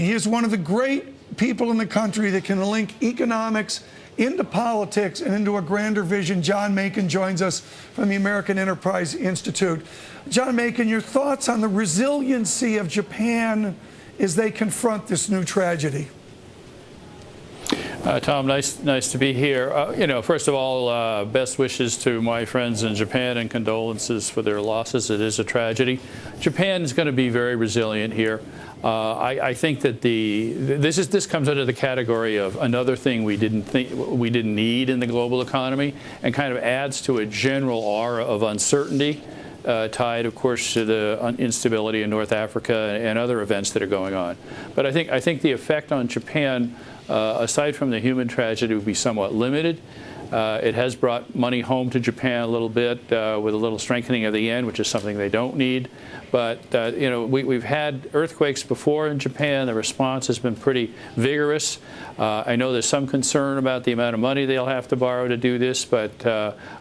He is one of the great people in the country that can link economics into politics and into a grander vision. John Makin joins us from the American Enterprise Institute. John Makin, your thoughts on the resiliency of Japan as they confront this new tragedy? Tom, nice to be here. First of all, best wishes to my friends in Japan and condolences for their losses. It is a tragedy. Japan is going to be very resilient here. I think that this comes under the category of another thing we didn't need in the global economy, and kind of adds to a general aura of uncertainty, tied, of course, to the instability in North Africa and other events that are going on. But I think the effect on Japan, aside from the human tragedy, would be somewhat limited. It has brought money home to Japan a little bit with a little strengthening of the yen, which is something they don't need. But we've had earthquakes before in Japan. The response has been pretty vigorous. I know there's some concern about the amount of money they'll have to borrow to do this, but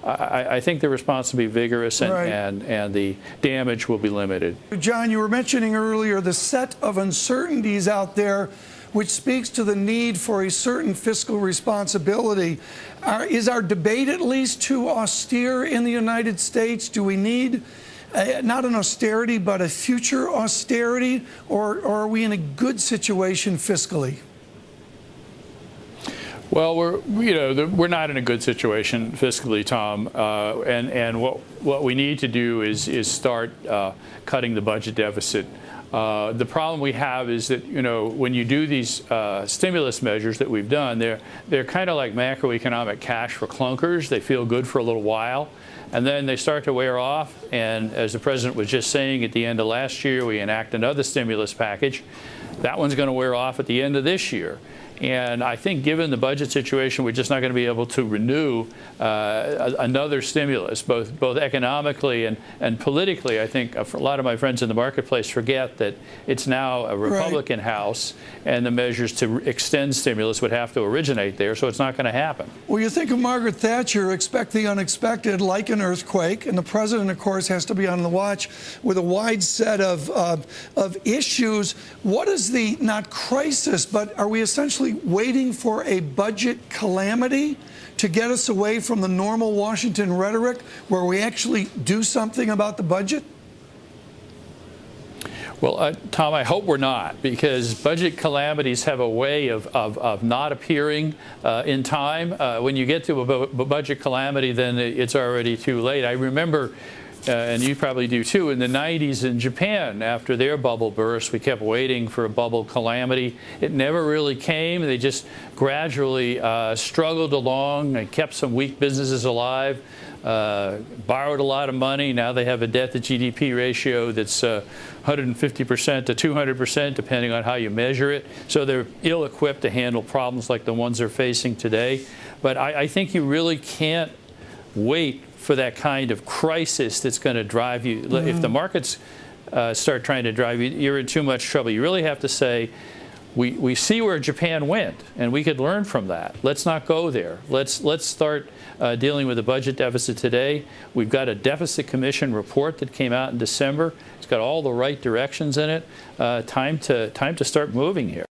I think the response will be vigorous, and the damage will be limited. John, you were mentioning earlier the set of uncertainties out there, which speaks to the need for a certain fiscal responsibility. Is our debate at least too austere in the United States? Do we need not an austerity, but a future austerity, or are we in a good situation fiscally? Well, we're not in a good situation fiscally, Tom, and what we need to do is start cutting the budget deficit. The problem we have is that, when you do these stimulus measures that we've done, they're kind of like macroeconomic cash for clunkers. They feel good for a little while, and then they start to wear off. And as the president was just saying, at the end of last year, we enact another stimulus package. That one's going to wear off at the end of this year. And I think, given the budget situation, we're just not going to be able to renew another stimulus, both economically and politically. I think a lot of my friends in the marketplace forget that it's now a Republican House, and the measures to extend stimulus would have to originate there, so it's not going to happen. Well, you think of Margaret Thatcher, expect the unexpected, like an earthquake, and the president, of course, has to be on the watch with a wide set of issues. What is the, not crisis, but are we essentially waiting for a budget calamity to get us away from the normal Washington rhetoric, where we actually do something about the budget? Well, Tom, I hope we're not, because budget calamities have a way of not appearing in time. When you get to a budget calamity, then it's already too late. I remember, and you probably do too, in the 90s in Japan, after their bubble burst, we kept waiting for a bubble calamity. It never really came. They just gradually struggled along. They kept some weak businesses alive, borrowed a lot of money. Now they have a debt-to-GDP ratio that's 150% to 200%, depending on how you measure it. So they're ill-equipped to handle problems like the ones they're facing today. But I think you really can't wait for that kind of crisis that's going to drive you. If the markets start trying to drive you, you're in too much trouble. You really have to say, we see where Japan went, and we could learn from that. Let's not go there. Let's start dealing with the budget deficit today. We've got a deficit commission report that came out in December. It's got all the right directions in it. Time to start moving here.